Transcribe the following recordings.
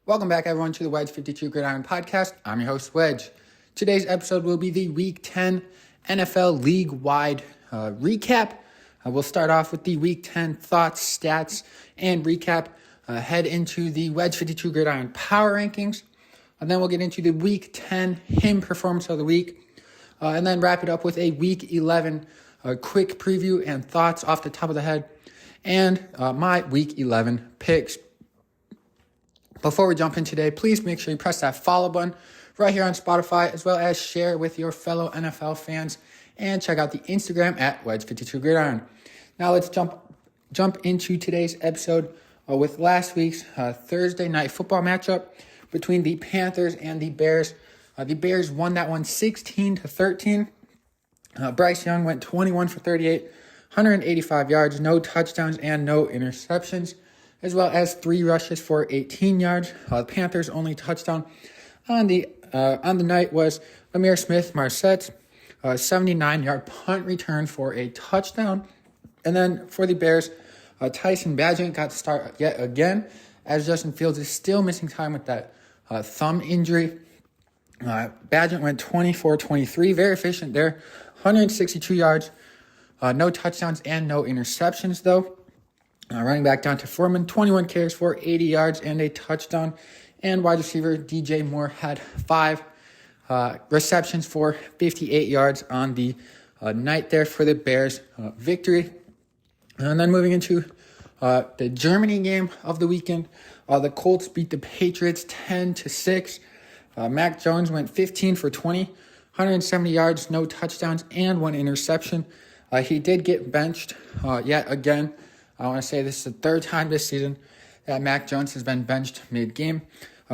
Welcome back, everyone, to the Wedge 52 Gridiron Podcast. I'm your host, Wedge. Today's episode will be the Week 10 NFL League-wide recap. We'll start off with the Week 10 thoughts, stats, and recap. Head into the Wedge 52 Gridiron Power Rankings. And then we'll get into the Week 10 Him Performance of the Week. And then wrap it up with a Week 11 quick preview and thoughts off the top of the head. And my Week 11 picks. Before we jump in today, please make sure you press that follow button right here on Spotify, as well as share with your fellow NFL fans, and check out the Instagram at Wedge52Gridiron. Now let's jump into today's episode with last week's Thursday night football matchup between the Panthers and the Bears. The Bears won that one 16-13. Bryce Young went 21 for 38, 185 yards, no touchdowns and no interceptions, as well as 3 rushes for 18 yards. The Panthers' only touchdown on the night was Amir Smith-Marsette's 79-yard punt return for a touchdown. And then for the Bears, Tyson Bagent got to start yet again, as Justin Fields is still missing time with that thumb injury. Bagent went 24-23, very efficient there, 162 yards, no touchdowns and no interceptions though. Running back Donta Foreman, 21 carries for 80 yards and a touchdown. And wide receiver DJ Moore had 5 receptions for 58 yards on the night there for the Bears victory. And then moving into the Germany game of the weekend, the Colts beat the Patriots 10-6. Mac Jones went 15 for 20, 170 yards, no touchdowns, and 1 interception. He did get benched yet again. I want to say this is the 3rd time this season that Mac Jones has been benched mid-game.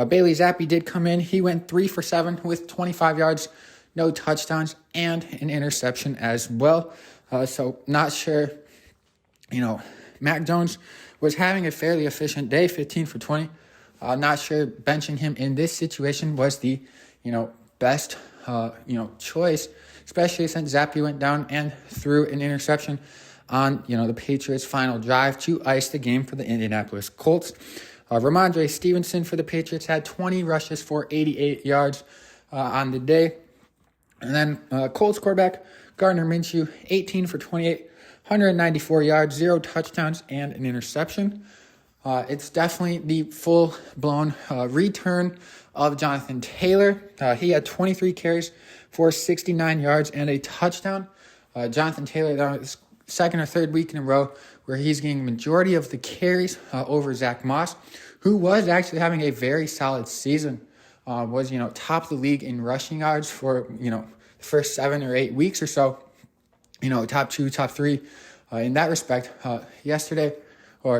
Bailey Zappi did come in. He went 3 for 7 with 25 yards, no touchdowns, and an interception as well. So not sure, Mac Jones was having a fairly efficient day, 15 for 20. Not sure benching him in this situation was the, best, choice, especially since Zappi went down and threw an interception on, the Patriots' final drive to ice the game for the Indianapolis Colts. Ramondre Stevenson for the Patriots had 20 rushes for 88 yards on the day. And then Colts quarterback Gardner Minshew, 18 for 28, 194 yards, 0 touchdowns, and an interception. It's definitely the full-blown return of Jonathan Taylor. He had 23 carries for 69 yards and a touchdown. Jonathan Taylor, second or third week in a row where he's getting the majority of the carries over Zach Moss, who was actually having a very solid season. Was, top of the league in rushing yards for, the first 7 or 8 weeks or so. Top 2, top 3 in that respect.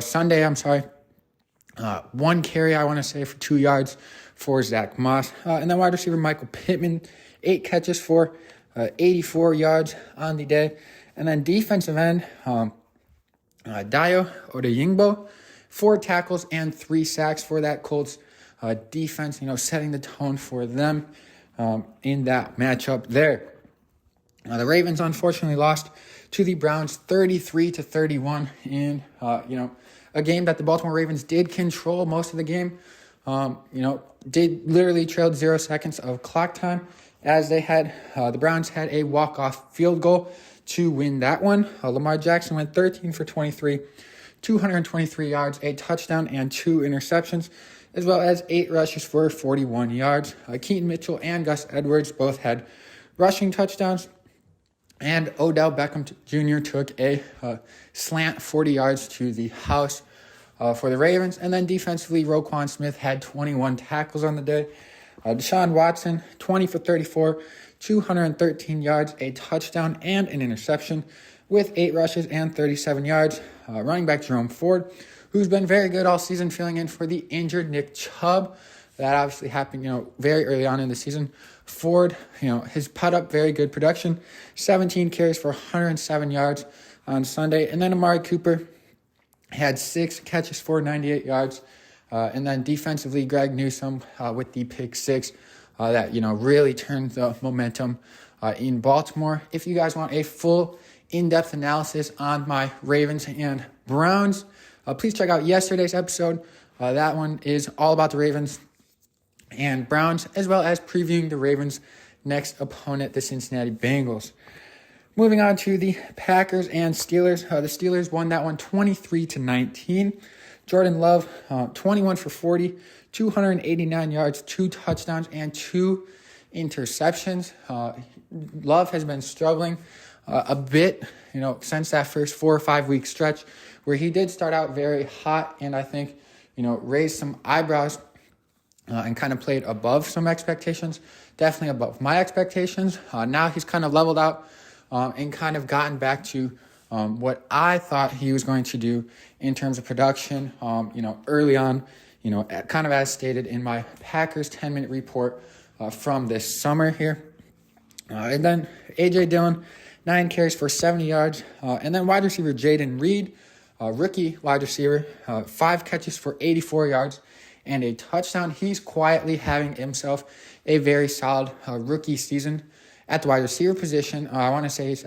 Sunday, 1 carry, I want to say, for 2 yards for Zach Moss. And then wide receiver Michael Pittman, 8 catches for 84 yards on the day. And then defensive end, Dayo Odeyingbo, 4 tackles and 3 sacks for that Colts defense, setting the tone for them in that matchup there. The Ravens unfortunately lost to the Browns 33-31 in, a game that the Baltimore Ravens did control most of the game. Did literally trailed 0 seconds of clock time as they had, the Browns had a walk-off field goal to win that one. Lamar Jackson went 13 for 23, 223 yards, a touchdown, and 2 interceptions, as well as 8 rushes for 41 yards. Keaton Mitchell and Gus Edwards both had rushing touchdowns, and Odell Beckham Jr. took a slant 40 yards to the house for the Ravens. And then defensively, Roquan Smith had 21 tackles on the day. Deshaun Watson, 20 for 34, 213 yards, a touchdown, and an interception with 8 rushes and 37 yards. Running back Jerome Ford, who's been very good all season, filling in for the injured Nick Chubb. That obviously happened, very early on in the season. Ford, his put up very good production, 17 carries for 107 yards on Sunday. And then Amari Cooper had 6 catches for 98 yards. And then defensively, Greg Newsome with the pick 6 that, really turned the momentum in Baltimore. If you guys want a full in-depth analysis on my Ravens and Browns, please check out yesterday's episode. That one is all about the Ravens and Browns, as well as previewing the Ravens' next opponent, the Cincinnati Bengals. Moving on to the Packers and Steelers. The Steelers won that one 23-19. Jordan Love, 21 for 40, 289 yards, 2 touchdowns, and 2 interceptions. Love has been struggling a bit, since that first 4 or 5 week stretch where he did start out very hot and I think, raised some eyebrows and kind of played above some expectations, definitely above my expectations. Now he's kind of leveled out and kind of gotten back to what I thought he was going to do in terms of production, early on, kind of as stated in my Packers 10-minute report from this summer here. And then A.J. Dillon, 9 carries for 70 yards. And then wide receiver Jaden Reed, rookie wide receiver, 5 catches for 84 yards and a touchdown. He's quietly having himself a very solid rookie season at the wide receiver position. I want to say he's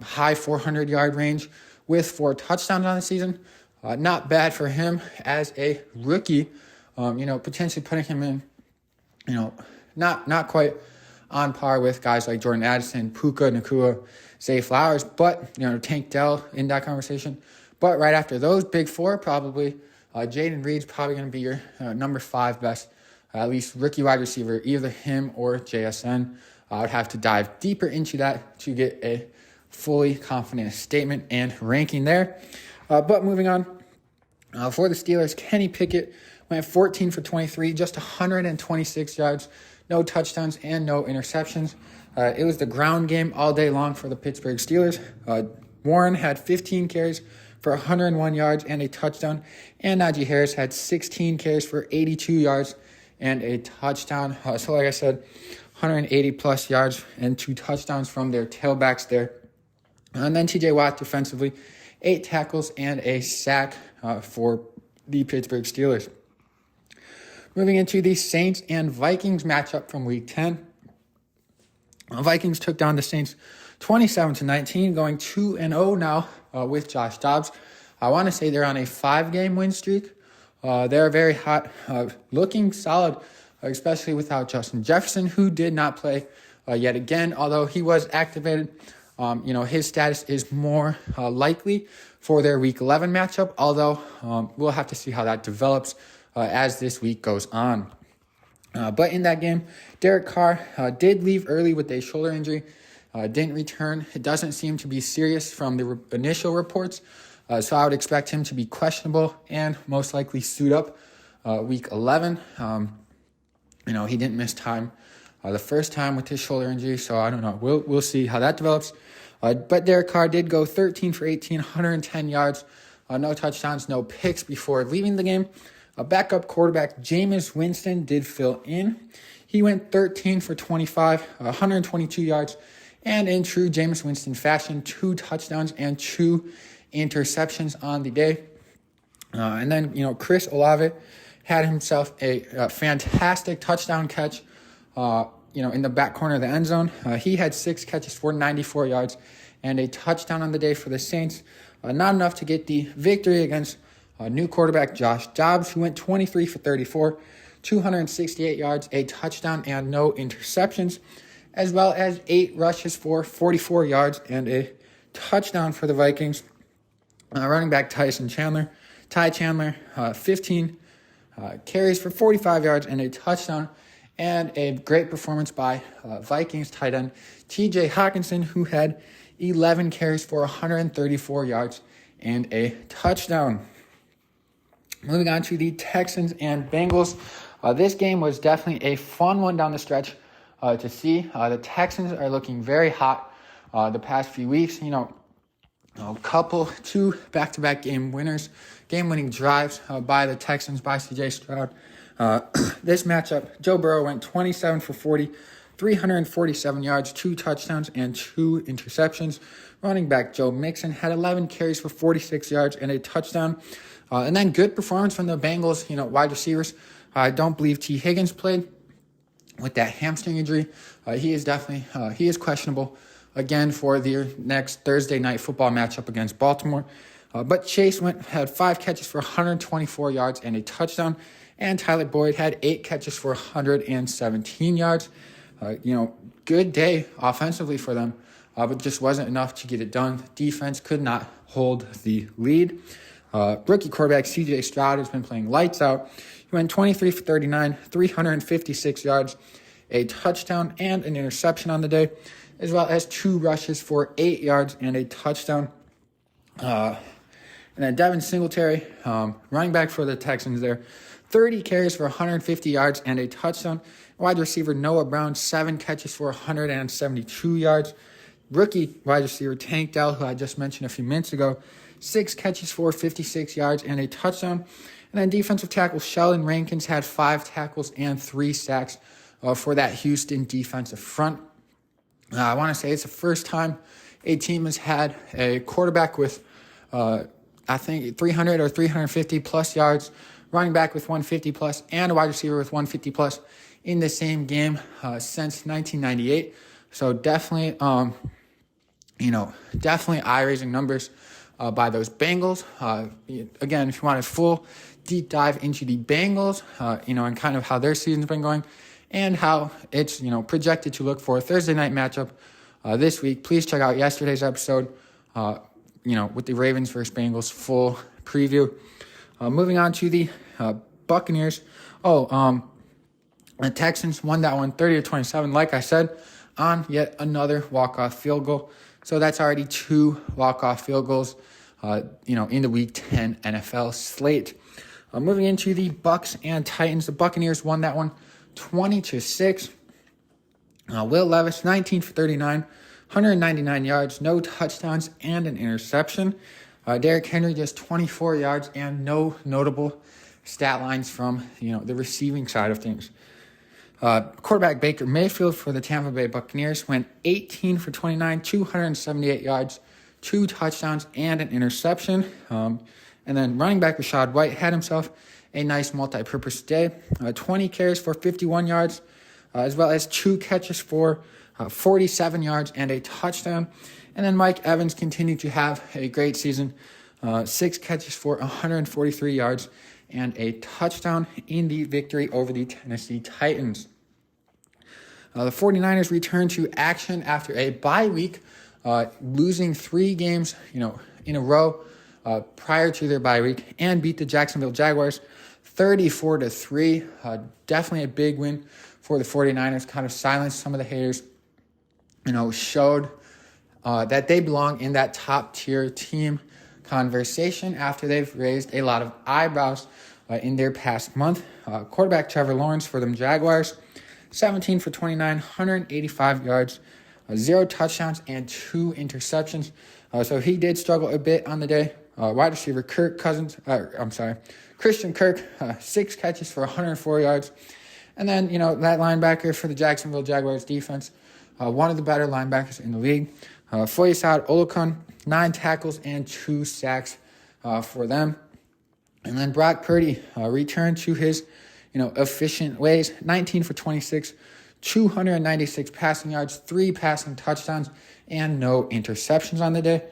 high 400-yard range with 4 touchdowns on the season. Not bad for him as a rookie, potentially putting him in, not quite on par with guys like Jordan Addison, Puka Nacua, Zay Flowers, but, Tank Dell in that conversation. But right after those big 4, probably, Jaden Reed's probably going to be your number 5 best, at least rookie wide receiver, either him or JSN. I would have to dive deeper into that to get a fully confident statement and ranking there. But moving on, for the Steelers, Kenny Pickett went 14 for 23, just 126 yards, no touchdowns and no interceptions. It was the ground game all day long for the Pittsburgh Steelers. Warren had 15 carries for 101 yards and a touchdown, and Najee Harris had 16 carries for 82 yards and a touchdown. So like I said, 180-plus yards and 2 touchdowns from their tailbacks there. And then T.J. Watt defensively, 8 tackles and a sack for the Pittsburgh Steelers. Moving into the Saints and Vikings matchup from Week 10. Vikings took down the Saints 27-19, going 2-0 now with Josh Dobbs. I want to say they're on a 5-game win streak. They're very hot, looking solid, especially without Justin Jefferson, who did not play yet again, although he was activated. His status is more likely for their Week 11 matchup, although we'll have to see how that develops as this week goes on. But in that game, Derek Carr did leave early with a shoulder injury, didn't return. It doesn't seem to be serious from the initial reports, so I would expect him to be questionable and most likely suit up Week 11. He didn't miss time the first time with his shoulder injury, so I don't know. We'll see how that develops. But Derek Carr did go 13 for 18, 110 yards, no touchdowns, no picks before leaving the game. Backup quarterback Jameis Winston did fill in. He went 13 for 25, 122 yards, and in true Jameis Winston fashion, 2 touchdowns and 2 interceptions on the day. And then, Chris Olave had himself a fantastic touchdown catch, in the back corner of the end zone. He had 6 catches for 94 yards and a touchdown on the day for the Saints. Not enough to get the victory against new quarterback Josh Dobbs, who went 23 for 34, 268 yards, a touchdown, and no interceptions, as well as 8 rushes for 44 yards and a touchdown for the Vikings. Running back Ty Chandler, 15 carries for 45 yards and a touchdown, and a great performance by Vikings tight end T.J. Hawkinson, who had 11 carries for 134 yards and a touchdown. Moving on to the Texans and Bengals. This game was definitely a fun one down the stretch to see. The Texans are looking very hot the past few weeks. 2 back-to-back game-winning drives by the Texans, by C.J. Stroud. This matchup, Joe Burrow went 27 for 40, 347 yards, 2 touchdowns, and 2 interceptions. Running back Joe Mixon had 11 carries for 46 yards and a touchdown. And then good performance from the Bengals, wide receivers. I don't believe T. Higgins played with that hamstring injury. He is questionable again for their next Thursday night football matchup against Baltimore. But Chase had 5 catches for 124 yards and a touchdown, and Tyler Boyd had 8 catches for 117 yards. Good day offensively for them, but just wasn't enough to get it done. Defense could not hold the lead. Rookie quarterback C.J. Stroud has been playing lights out. He went 23 for 39, 356 yards, a touchdown, and an interception on the day, as well as 2 rushes for 8 yards and a touchdown. And then Devin Singletary, running back for the Texans there, 30 carries for 150 yards and a touchdown. Wide receiver Noah Brown, 7 catches for 172 yards. Rookie wide receiver Tank Dell, who I just mentioned a few minutes ago, 6 catches for 56 yards and a touchdown. And then defensive tackle Sheldon Rankins had 5 tackles and 3 sacks for that Houston defensive front. I want to say it's the first time a team has had a quarterback with, 300 or 350 plus yards, running back with 150 plus, and a wide receiver with 150 plus in the same game since 1998. So definitely, definitely eye-raising numbers by those Bengals. Again, if you want a full deep dive into the Bengals, and kind of how their season's been going and how it's, projected to look for a Thursday night matchup this week, please check out yesterday's episode, with the Ravens versus Bengals full preview. Moving on to the Buccaneers. The Texans won that one 30-27, like I said, on yet another walk-off field goal. So that's already 2 walk-off field goals, in the Week 10 NFL slate. Moving into the Bucs and Titans, the Buccaneers won that one 20-6. Will Levis, 19 for 39, 199 yards, no touchdowns, and an interception. Derrick Henry, just 24 yards and no notable stat lines from, the receiving side of things. Quarterback Baker Mayfield for the Tampa Bay Buccaneers went 18 for 29, 278 yards, 2 touchdowns, and an interception. And then running back Rachaad White had himself a nice multi-purpose day. 20 carries for 51 yards, as well as 2 catches for 47 yards and a touchdown. And then Mike Evans continued to have a great season. 6 catches for 143 yards and a touchdown in the victory over the Tennessee Titans. The 49ers returned to action after a bye week, losing 3 games, in a row prior to their bye week, and beat the Jacksonville Jaguars 34-3. Definitely a big win for the 49ers, kind of silenced some of the haters, showed that they belong in that top-tier team conversation after they've raised a lot of eyebrows in their past month. Quarterback Trevor Lawrence for them Jaguars, 17 for 29, 185 yards, 0 touchdowns, and 2 interceptions. So he did struggle a bit on the day. Wide receiver Christian Kirk, 6 catches for 104 yards. And then, that linebacker for the Jacksonville Jaguars defense, one of the better linebackers in the league. Foyesade Olukun, 9 tackles and 2 sacks for them. And then Brock Purdy returned to his, efficient ways, 19 for 26, 296 passing yards, 3 passing touchdowns, and no interceptions on the day.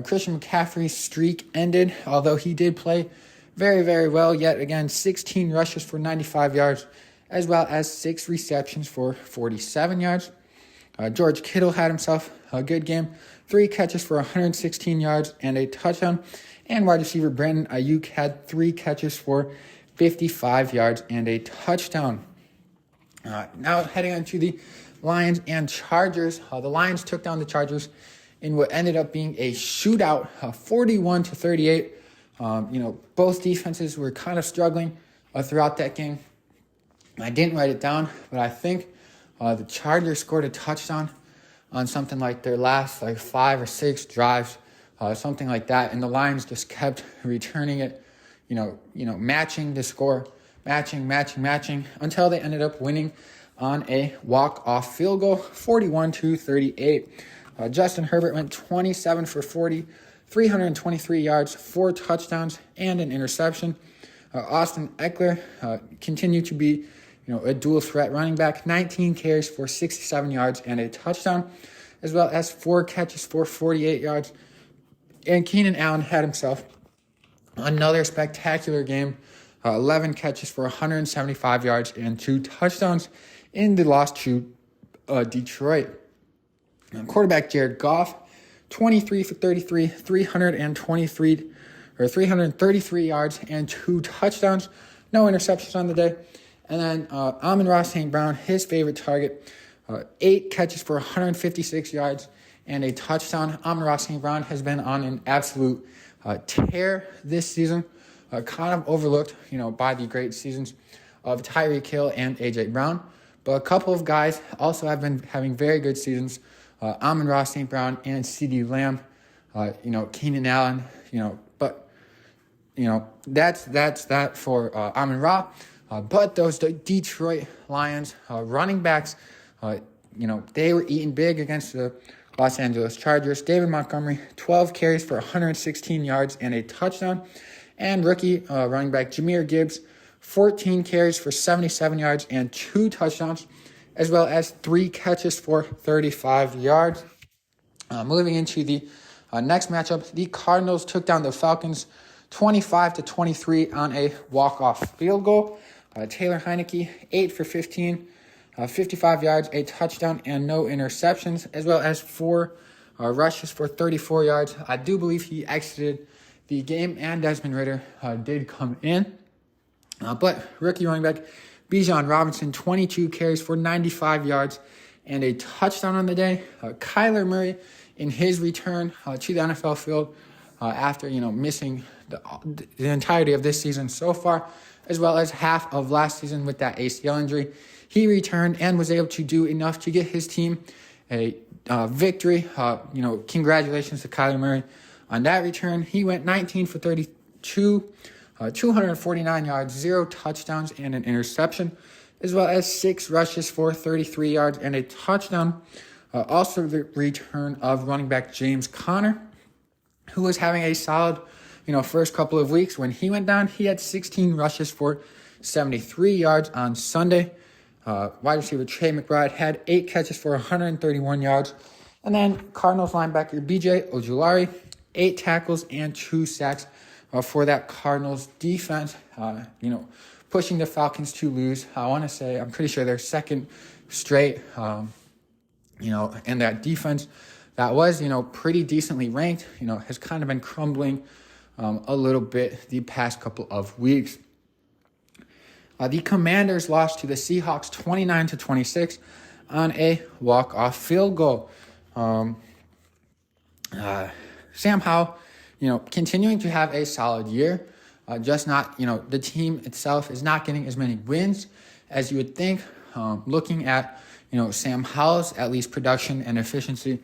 Christian McCaffrey's streak ended, although he did play very, very well. Yet again, 16 rushes for 95 yards, as well as 6 receptions for 47 yards. George Kittle had himself a good game, 3 catches for 116 yards and a touchdown. And wide receiver Brandon Ayuk had 3 catches for 55 yards and a touchdown. Now heading on to the Lions and Chargers. The Lions took down the Chargers in what ended up being a shootout, 41-38. Both defenses were kind of struggling throughout that game. I didn't write it down, but I think the Chargers scored a touchdown on something like their last 5 or 6 drives, something like that. And the Lions just kept returning it, matching the score, matching, until they ended up winning on a walk-off field goal, 41-38. Justin Herbert went 27 for 40, 323 yards, 4 touchdowns, and an interception. Austin Eckler continued to be, a dual threat running back, 19 carries for 67 yards and a touchdown, as well as 4 catches for 48 yards And Keenan Allen had himself another spectacular game. 11 catches for 175 yards and 2 touchdowns in the loss to Detroit. Quarterback Jared Goff, 23 for 33, 333 yards and 2 touchdowns. No interceptions on the day. And then Amon-Ra St. Brown, his favorite target, 8 catches for 156 yards and a touchdown. Amon-Ra St. Brown has been on an absolute tear this season, kind of overlooked, by the great seasons of Tyreek Hill and A.J. Brown. But a couple of guys also have been having very good seasons. Amon-Ra St. Brown and CeeDee Lamb, Keenan Allen, that's that for Amon-Ra. But those Detroit Lions running backs, they were eating big against the Los Angeles Chargers. David Montgomery, 12 carries for 116 yards and a touchdown. And rookie running back Jahmyr Gibbs, 14 carries for 77 yards and 2 touchdowns, as well as 3 catches for 35 yards. Moving into the next matchup, the Cardinals took down the Falcons 25-23 on a walk-off field goal. Taylor Heineke, 8 for 15, 55 yards, a touchdown, and no interceptions, as well as 4 rushes for 34 yards. I do believe he exited the game, and Desmond Ridder did come in. But rookie running back Bijan Robinson, 22 carries for 95 yards and a touchdown on the day. Kyler Murray, in his return to the NFL field after missing the entirety of this season so far, as well as half of last season with that ACL injury, he returned and was able to do enough to get his team a victory. Congratulations to Kyler Murray on that return. He went 19 for 32, 249 yards, 0 touchdowns, and an interception, as well as 6 rushes for 33 yards and a touchdown. Also the return of running back James Conner, who was having a solid, first couple of weeks. When he went down, he had 16 rushes for 73 yards on Sunday. Wide receiver Trey McBride had 8 catches for 131 yards. And then Cardinals linebacker B.J. Ojulari, 8 tackles and 2 sacks for that Cardinals defense, pushing the Falcons to lose. I'm pretty sure their second straight, and that defense that was, pretty decently ranked, has kind of been crumbling a little bit the past couple of weeks. The Commanders lost to the Seahawks 29-26 on a walk-off field goal. Sam Howell, continuing to have a solid year, just not, the team itself is not getting as many wins as you would think. Looking at, Sam Howell's at least production and efficiency.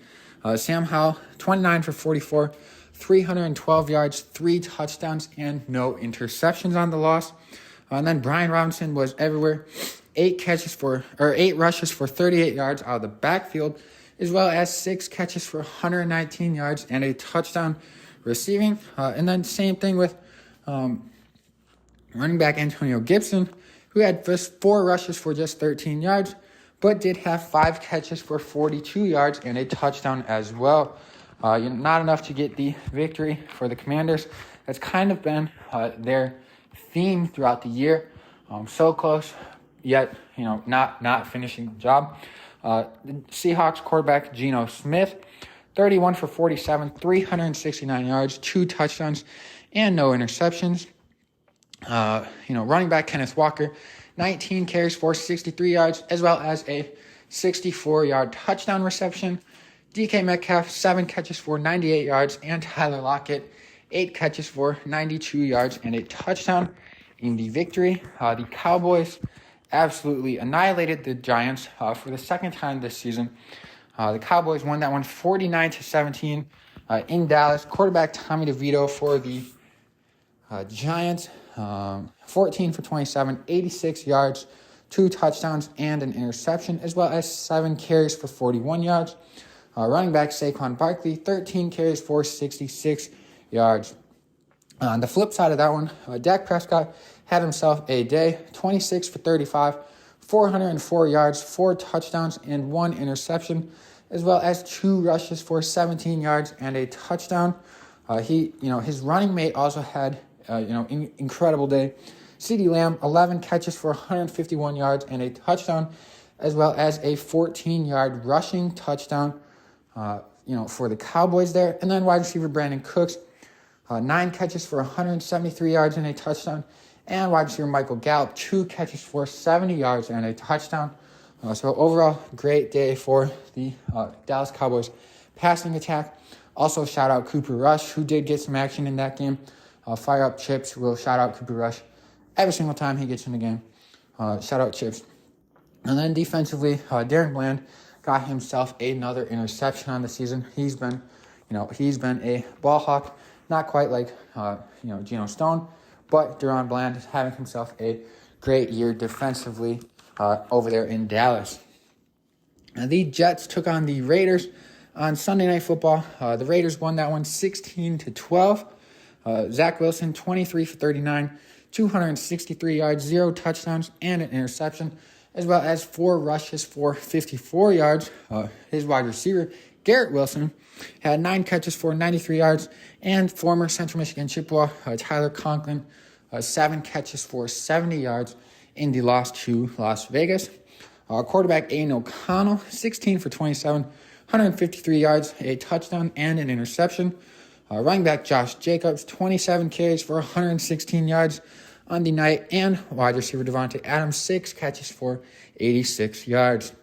Sam Howell, 29 for 44, 312 yards, 3 touchdowns, and no interceptions on the loss. And then Brian Robinson was everywhere. 8 rushes for 38 yards out of the backfield, as well as 6 catches for 119 yards and a touchdown receiving. And then same thing with running back Antonio Gibson, who had just 4 rushes for just 13 yards, but did have 5 catches for 42 yards and a touchdown as well. Not enough to get the victory for the Commanders. That's kind of been their theme throughout the year. So close, yet not finishing the job. The Seahawks quarterback Geno Smith, 31 for 47, 369 yards, 2 touchdowns, and no interceptions. Running back Kenneth Walker, 19 carries for 63 yards, as well as a 64-yard touchdown reception. DK Metcalf, 7 catches for 98 yards, and Tyler Lockett, 8 catches for 92 yards and a touchdown in the victory. The Cowboys absolutely annihilated the Giants for the second time this season. The Cowboys won that one 49-17 in Dallas. Quarterback Tommy DeVito for the Giants, 14 for 27, 86 yards, 2 touchdowns, and an interception, as well as 7 carries for 41 yards. Running back Saquon Barkley, 13 carries for 66 yards. On the flip side of that one, Dak Prescott had himself a day, 26 for 35, 404 yards, 4 touchdowns, and 1 interception, as well as 2 rushes for 17 yards and a touchdown. His running mate also had, incredible day. CeeDee Lamb, 11 catches for 151 yards and a touchdown, as well as a 14-yard rushing touchdown, for the Cowboys there. And then wide receiver Brandon Cooks, 9 catches for 173 yards and a touchdown. And wide receiver Michael Gallup, 2 catches for 70 yards and a touchdown. So overall, great day for the Dallas Cowboys passing attack. Also, shout out Cooper Rush, who did get some action in that game. Fire up Chips. We'll shout out Cooper Rush every single time he gets in the game. Shout out Chips. And then defensively, Darren Bland got himself another interception on the season. He's been a ball hawk, not quite like Geno Stone, but Deron Bland is having himself a great year defensively over there in Dallas. The Jets took on the Raiders on Sunday Night Football. The Raiders won that one 16-12. Zach Wilson, 23 for 39, 263 yards, 0 touchdowns, and an interception, as well as 4 rushes for 54 yards. His wide receiver, Garrett Wilson, had 9 catches for 93 yards, and former Central Michigan Chippewa, Tyler Conklin, 7 catches for 70 yards in the loss to Las Vegas. Quarterback Aiden O'Connell, 16 for 27, 153 yards, a touchdown, and an interception. Running back Josh Jacobs, 27 carries for 116 yards on the night, and wide receiver Devontae Adams, 6 catches for 86 yards.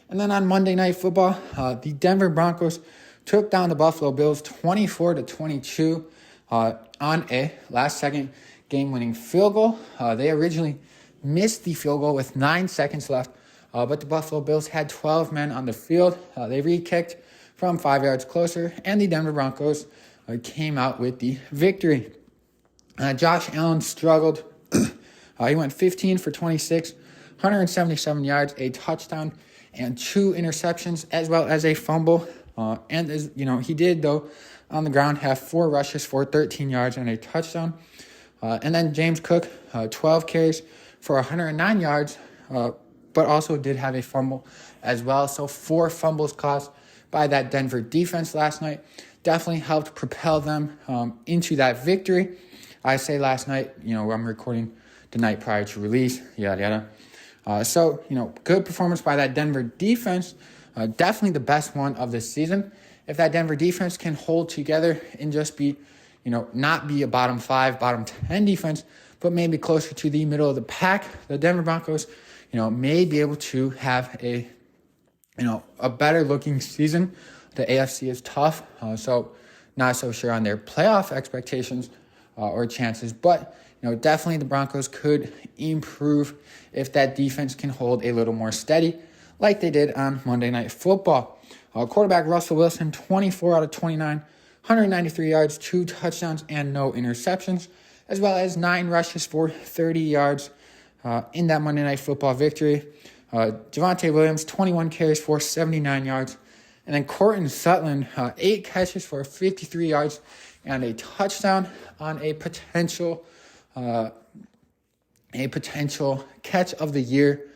And then on Monday Night Football, the Denver Broncos took down the Buffalo Bills 24-22 on a last-second game-winning field goal. They originally missed the field goal with 9 seconds left, but the Buffalo Bills had 12 men on the field. They re-kicked from 5 yards closer, and the Denver Broncos came out with the victory. Josh Allen struggled. He went 15 for 26, 177 yards, a touchdown, and 2 interceptions, as well as a fumble. He did, though, on the ground, have 4 rushes for 13 yards and a touchdown. And then James Cook, 12 carries for 109 yards, but also did have a fumble as well. So 4 fumbles caused by that Denver defense last night definitely helped propel them into that victory. I say last night, I'm recording the night prior to release, yada, yada. So, good performance by that Denver defense, definitely the best one of this season. If that Denver defense can hold together and just be, not be a bottom 5, bottom 10 defense, but maybe closer to the middle of the pack, the Denver Broncos, may be able to have a better looking season. The AFC is tough, so not so sure on their playoff expectations or chances, but definitely the Broncos could improve if that defense can hold a little more steady, like they did on Monday Night Football. Quarterback Russell Wilson, 24 out of 29, 193 yards, 2 touchdowns, and no interceptions, as well as 9 rushes for 30 yards in that Monday Night Football victory. Javonte Williams, 21 carries for 79 yards. And then Courtland Sutton, 8 catches for 53 yards and a touchdown on a potential catch of the year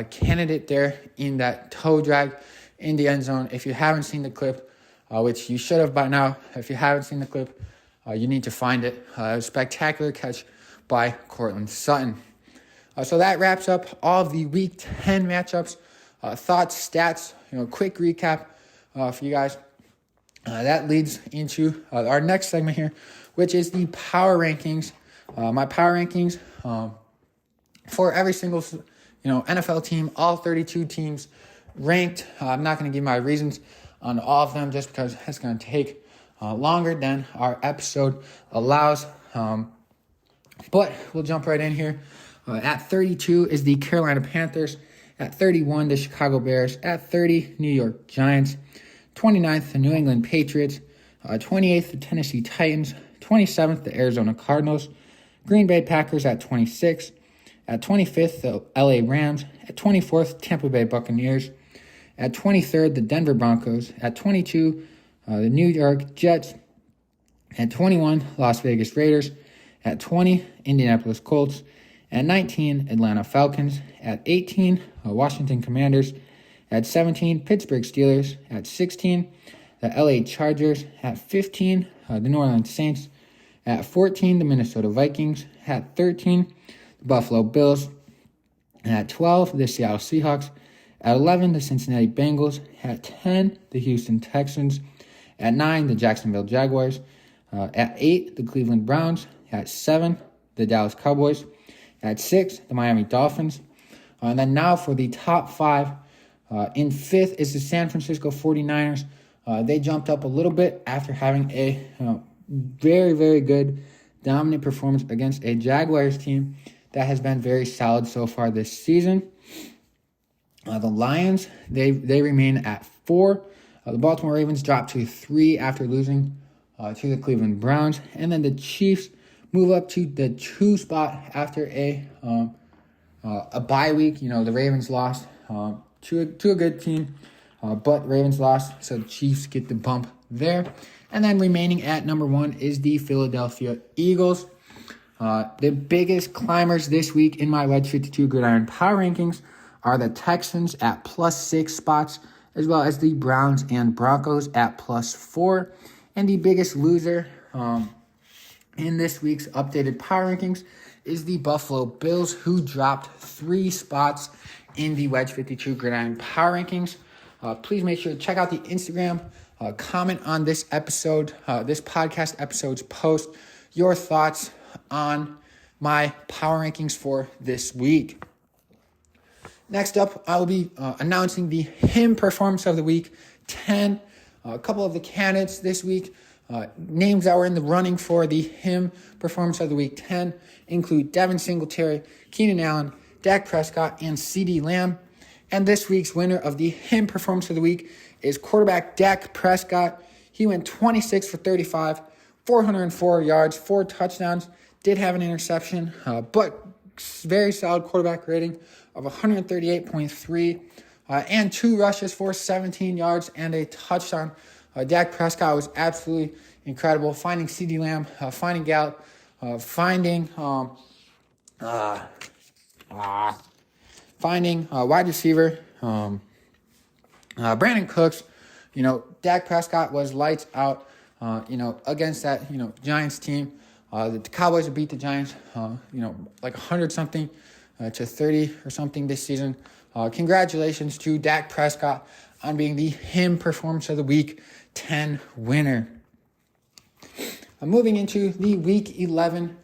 candidate there in that toe drag in the end zone. If you haven't seen the clip, which you should have by now, if you haven't seen the clip, you need to find it. A spectacular catch by Courtland Sutton. So that wraps up all of the Week 10 matchups, thoughts, stats, quick recap for you guys. That leads into our next segment here, which is the power rankings. My power rankings for every single NFL team, all 32 teams ranked. I'm not going to give my reasons on all of them just because it's going to take longer than our episode allows. But we'll jump right in here. At 32 is the Carolina Panthers. At 31, the Chicago Bears. At 30, New York Giants. 29th, the New England Patriots. 28th, the Tennessee Titans. 27th, the Arizona Cardinals. Green Bay Packers at 26. At 25th, the LA Rams. At 24th, Tampa Bay Buccaneers. At 23rd, the Denver Broncos. At 22, the New York Jets. At 21, Las Vegas Raiders. At 20, Indianapolis Colts. At 19, Atlanta Falcons. At 18, Washington Commanders. At 17, Pittsburgh Steelers. At 16, The LA Chargers at 15. The New Orleans Saints at 14. The Minnesota Vikings at 13. The Buffalo Bills at 12. The Seattle Seahawks at 11. The Cincinnati Bengals at 10. The Houston Texans at 9. The Jacksonville Jaguars at 8. The Cleveland Browns at 7. The Dallas Cowboys at 6. The Miami Dolphins. And then now for the top 5. In 5th is the San Francisco 49ers. They jumped up a little bit after having a very, very good dominant performance against a Jaguars team that has been very solid so far this season. The Lions, they remain at 4. The Baltimore Ravens dropped to 3 after losing to the Cleveland Browns. And then the Chiefs move up to the 2 spot after a bye week. The Ravens lost to a good team, but Ravens lost, so the Chiefs get the bump there. And then remaining at number 1 is the Philadelphia Eagles. The biggest climbers this week in my Wedge 52 Gridiron Power Rankings are the Texans at +6 spots, as well as the Browns and Broncos at +4. And the biggest loser in this week's updated power rankings is the Buffalo Bills, who dropped 3 spots in the Wedge 52 Gridiron Power Rankings. Please make sure to check out the Instagram, comment on this episode, this podcast episode's post, your thoughts on my power rankings for this week. Next up, I will be announcing the hymn performance of the week 10. A couple of the candidates this week, names that were in the running for the hymn performance of the week 10 include Devin Singletary, Keenan Allen, Dak Prescott, and CeeDee Lamb. And this week's winner of the hymn performance of the week is quarterback Dak Prescott. He went 26 for 35, 404 yards, 4 touchdowns, did have an interception, but very solid quarterback rating of 138.3, and 2 rushes for 17 yards and a touchdown. Dak Prescott was absolutely incredible, finding CeeDee Lamb, finding Gallup, finding wide receiver, Brandon Cooks. Dak Prescott was lights out, against that, Giants team. The Cowboys have beat the Giants, like 100-something to 30 or something this season. Congratulations to Dak Prescott on being the hymn performance of the week 10 winner. Moving into the week 11,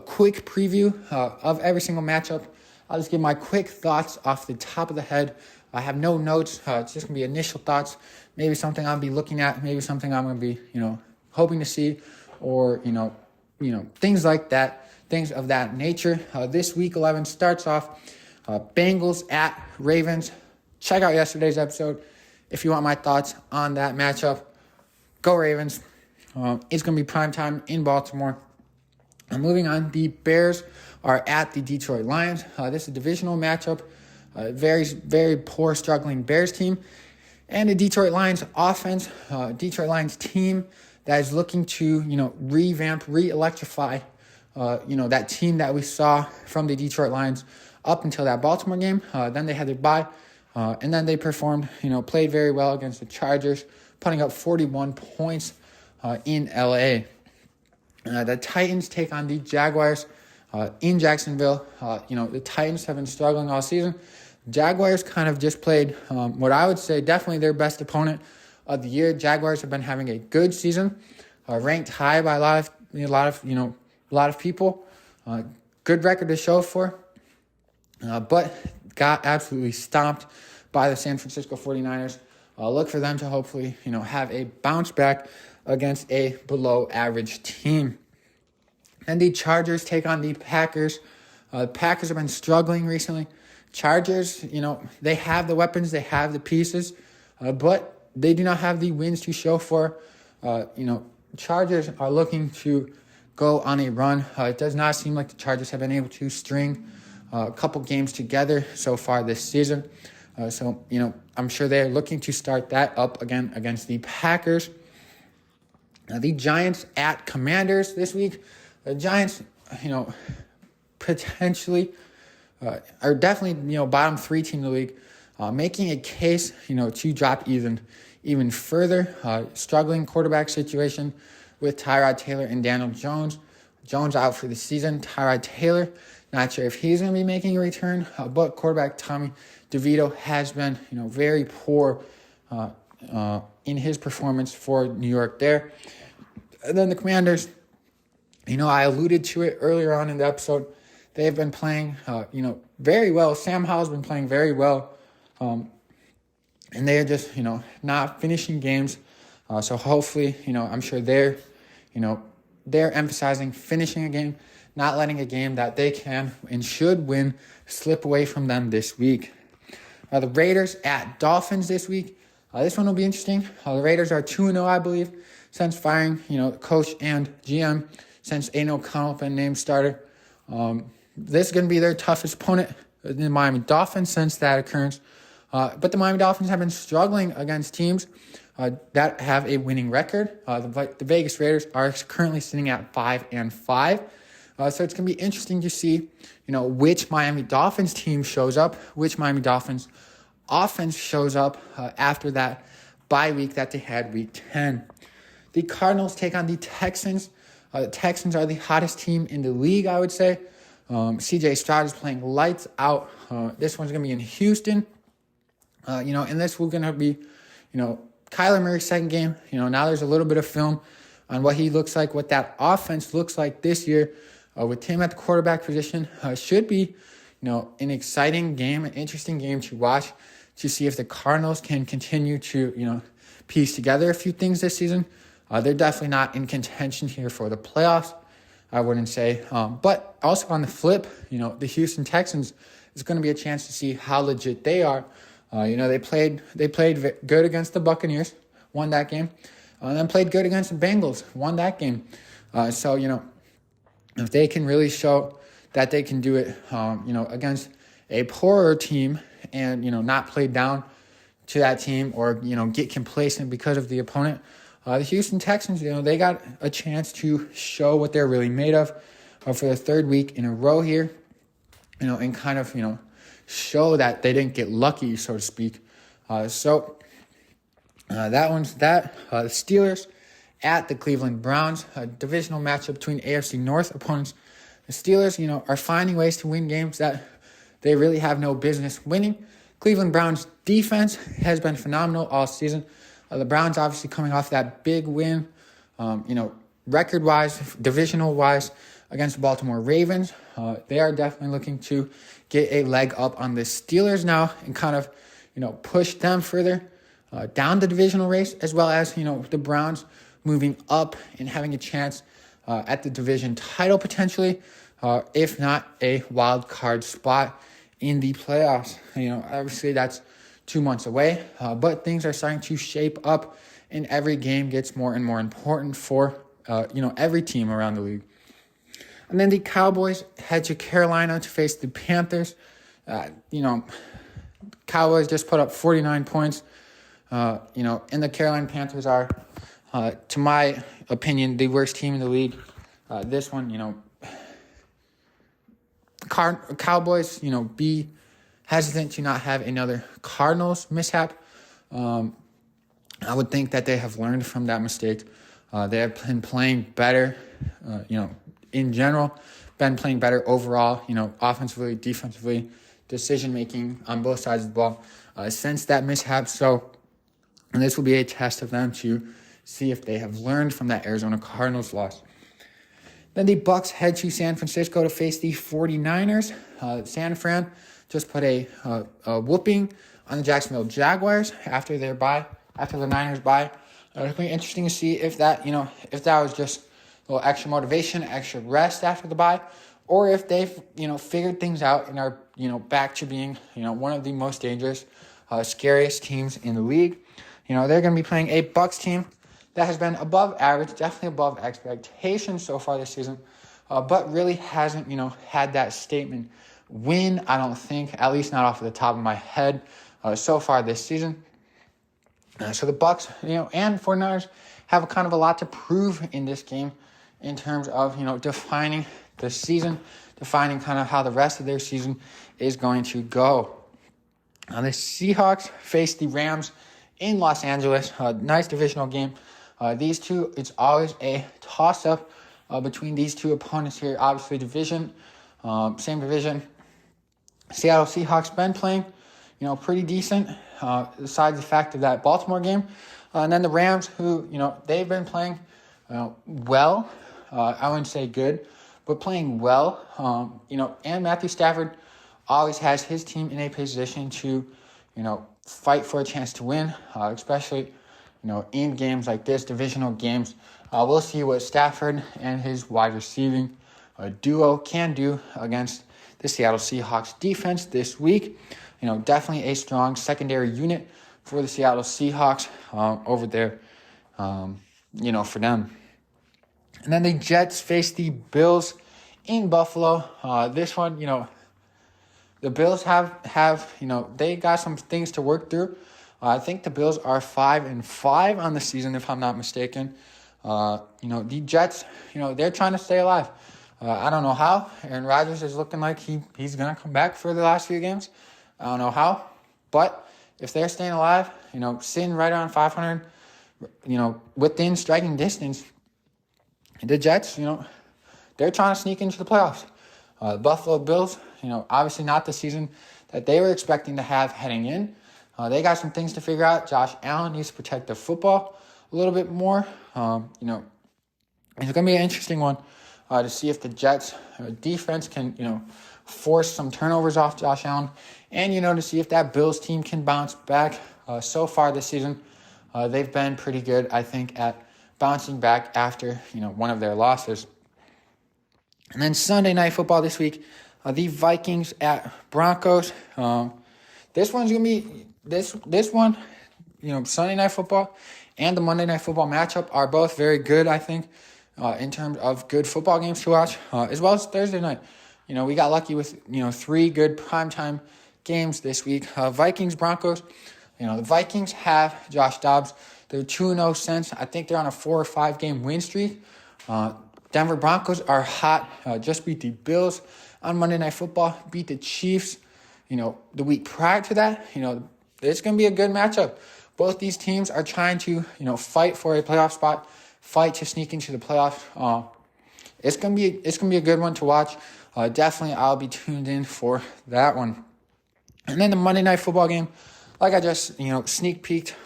quick preview of every single matchup. I'll just give my quick thoughts off the top of the head. I have no notes. It's just going to be initial thoughts. Maybe something I'll be looking at. Maybe something I'm going to be, hoping to see, or, things like that, things of that nature. This week 11 starts off Bengals at Ravens. Check out yesterday's episode if you want my thoughts on that matchup. Go Ravens. It's going to be primetime in Baltimore. Moving on, the Bears are at the Detroit Lions. This is a divisional matchup. Very, very poor, struggling Bears team. And the Detroit Lions offense, Detroit Lions team that is looking to, revamp, re-electrify, that team that we saw from the Detroit Lions up until that Baltimore game. Then they had their bye, and then they performed, played very well against the Chargers, putting up 41 points in LA. The Titans take on the Jaguars in Jacksonville. The Titans have been struggling all season. Jaguars kind of just played what I would say definitely their best opponent of the year. Jaguars have been having a good season, ranked high by a lot of people. Good record to show for, but got absolutely stomped by the San Francisco 49ers. Look for them to hopefully, have a bounce back against a below average team. And the Chargers take on the Packers. Packers have been struggling recently. Chargers, they have the weapons, they have the pieces, but they do not have the wins to show for. Chargers are looking to go on a run. It does not seem like the Chargers have been able to string a couple games together so far this season. So I'm sure they're looking to start that up again against the Packers. The Giants at Commanders this week. The Giants, potentially are definitely, bottom 3 team in the league, making a case, to drop even even further. Struggling quarterback situation with Tyrod Taylor and Daniel Jones. Jones out for the season. Tyrod Taylor, not sure if he's going to be making a return, but quarterback Tommy DeVito has been, very poor in his performance for New York there. And then the Commanders, I alluded to it earlier on in the episode. They've been playing, very well. Sam Howell's been playing very well. And they're just, not finishing games. So hopefully, I'm sure they're emphasizing finishing a game, not letting a game that they can and should win slip away from them this week. The Raiders at Dolphins this week. This one will be interesting. The Raiders are 2-0, I believe, since firing, coach and GM, since Aiden O'Connell been named starter. This is going to be their toughest opponent, the Miami Dolphins, since that occurrence. But the Miami Dolphins have been struggling against teams that have a winning record. The Vegas Raiders are currently sitting at 5-5. So it's going to be interesting to see, which Miami Dolphins team shows up, which Miami Dolphins offense shows up after that bye week that they had week 10. The Cardinals take on the Texans. The Texans are the hottest team in the league, I would say. CJ Stroud is playing lights out. This one's going to be in Houston. And this will going to be, Kyler Murray's second game. Now there's a little bit of film on what he looks like, what that offense looks like this year with him at the quarterback position. Should be, an exciting game, an interesting game to watch to see if the Cardinals can continue to, piece together a few things this season. They're definitely not in contention here for the playoffs, I wouldn't say. But also on the flip, the Houston Texans is going to be a chance to see how legit they are. They played good against the Buccaneers, won that game, and then played good against the Bengals, won that game. So if they can really show that they can do it, against a poorer team and, not play down to that team or, get complacent because of the opponent, the Houston Texans, they got a chance to show what they're really made of for the third week in a row here, and kind of, show that they didn't get lucky, so to speak. That one's that. The Steelers at the Cleveland Browns, a divisional matchup between AFC North opponents. The Steelers, are finding ways to win games that they really have no business winning. Cleveland Browns defense has been phenomenal all season. The Browns obviously coming off that big win, record-wise, divisional-wise, against the Baltimore Ravens. They are definitely looking to get a leg up on the Steelers now and kind of, push them further down the divisional race, as well as, the Browns moving up and having a chance at the division title potentially, if not a wild card spot in the playoffs. Obviously that's 2 months away, but things are starting to shape up and every game gets more and more important for, every team around the league. And then the Cowboys head to Carolina to face the Panthers. Cowboys just put up 49 points, and the Carolina Panthers are, to my opinion, the worst team in the league. This one, Cowboys, be hesitant to not have another Cardinals mishap. I would think that they have learned from that mistake. They have been playing better, in general, been playing better overall, offensively, defensively, decision-making on both sides of the ball since that mishap. So this will be a test of them to see if they have learned from that Arizona Cardinals loss. Then the Bucs head to San Francisco to face the 49ers. San Fran just put a whooping on the Jacksonville Jaguars after the Niners bye. It'll be interesting to see if that was just a little extra motivation, extra rest after the bye, or if they've, figured things out and are, back to being, one of the most dangerous, scariest teams in the league. They're going to be playing a Bucs team that has been above average, definitely above expectations so far this season, but really hasn't, had that statement win, I don't think, at least not off the top of my head, so far this season. So the Bucs, and 49ers have kind of a lot to prove in this game in terms of, defining the season, defining kind of how the rest of their season is going to go. The Seahawks face the Rams in Los Angeles. Nice divisional game. These two, it's always a toss-up between these two opponents here. Obviously, same division. Seattle Seahawks been playing, pretty decent, besides the fact of that Baltimore game. And then the Rams, who, they've been playing well. I wouldn't say good, but playing well. And Matthew Stafford always has his team in a position to, fight for a chance to win, especially, in games like this, divisional games. We'll see what Stafford and his wide receiving duo can do against the Seattle Seahawks defense this week. Definitely a strong secondary unit for the Seattle Seahawks over there, for them. And then the Jets face the Bills in Buffalo. This one, the Bills have they got some things to work through. I think the Bills are 5-5 on the season, if I'm not mistaken. The Jets, they're trying to stay alive. I don't know how. Aaron Rodgers is looking like he's going to come back for the last few games. I don't know how. But if they're staying alive, sitting right around 500, within striking distance, the Jets, they're trying to sneak into the playoffs. The Buffalo Bills, obviously not the season that they were expecting to have heading in. They got some things to figure out. Josh Allen needs to protect the football a little bit more. It's going to be an interesting one to see if the Jets defense can, force some turnovers off Josh Allen. And, to see if that Bills team can bounce back. So far this season, they've been pretty good, I think, at bouncing back after, one of their losses. And then Sunday Night Football this week, the Vikings at Broncos. This one's going to be, this one, Sunday Night Football and the Monday Night Football matchup are both very good, I think, in terms of good football games to watch, as well as Thursday night. We got lucky with, 3 good primetime games this week. Vikings, Broncos. The Vikings have Josh Dobbs. They're 2-0 since. I think they're on a 4 or 5 game win streak. Denver Broncos are hot. Just beat the Bills on Monday Night Football. Beat the Chiefs, the week prior to that. It's going to be a good matchup. Both these teams are trying to, fight for a playoff spot, fight to sneak into the playoffs. It's going to be a good one to watch. Definitely I'll be tuned in for that one. And then the Monday Night Football game, like I just, sneak peeked.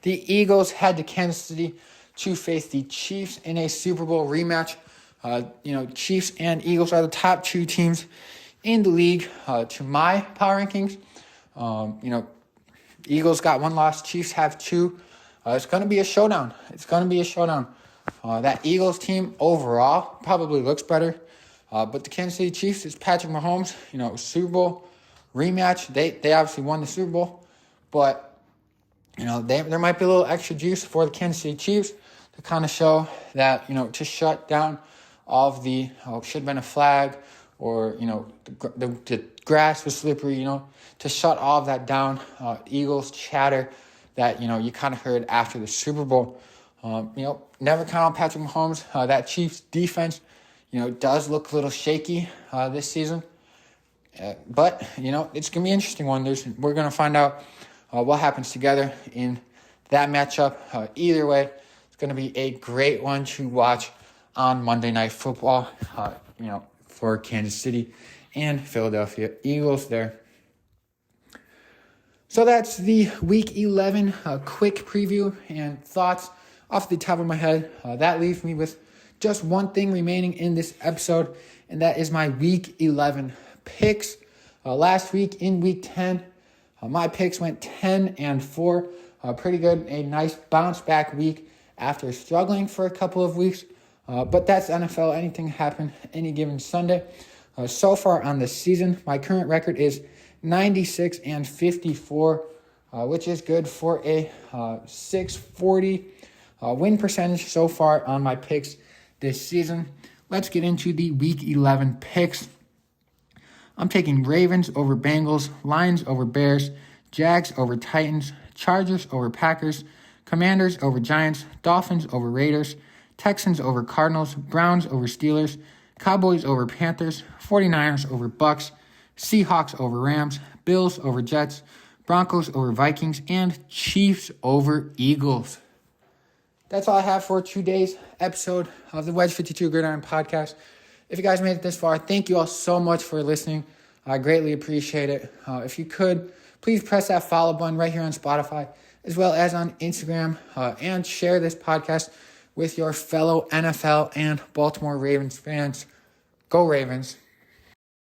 The Eagles head to Kansas City to face the Chiefs in a Super Bowl rematch. Chiefs and Eagles are the top 2 teams in the league to my power rankings. Eagles got 1 loss. Chiefs have 2. It's going to be a showdown. That Eagles team overall probably looks better. But the Kansas City Chiefs is Patrick Mahomes. Super Bowl rematch. They obviously won the Super Bowl. But, there might be a little extra juice for the Kansas City Chiefs to kind of show that, to shut down all of the, should have been a flag or, the grass was slippery, to shut all of that down. Eagles chatter that, you kind of heard after the Super Bowl. Never count on Patrick Mahomes. That Chiefs defense, does look a little shaky this season. But, it's going to be an interesting one. We're going to find out what happens together in that matchup. Either way, it's going to be a great one to watch on Monday Night Football, for Kansas City and Philadelphia Eagles there. So that's the Week 11 quick preview and thoughts off the top of my head. That leaves me with just one thing remaining in this episode, and that is my Week 11 picks. Last week in Week 10, my picks went 10-4. Pretty good, a nice bounce back week after struggling for a couple of weeks. But that's NFL. Anything can happen any given Sunday. So far on the season, my current record is 96-54, which is good for a 640 win percentage so far on my picks this season. Let's get into the Week 11 picks. I'm taking Ravens over Bengals, Lions over Bears, Jags over Titans, Chargers over Packers, Commanders over Giants, Dolphins over Raiders, Texans over Cardinals, Browns over Steelers, Cowboys over Panthers, 49ers over Bucks, Seahawks over Rams, Bills over Jets, Broncos over Vikings, and Chiefs over Eagles. That's all I have for today's episode of the Wedge 52 Gridiron Podcast. If you guys made it this far, thank you all so much for listening. I greatly appreciate it. If you could, please press that follow button right here on Spotify, as well as on Instagram, and share this podcast with your fellow NFL and Baltimore Ravens fans. Go Ravens.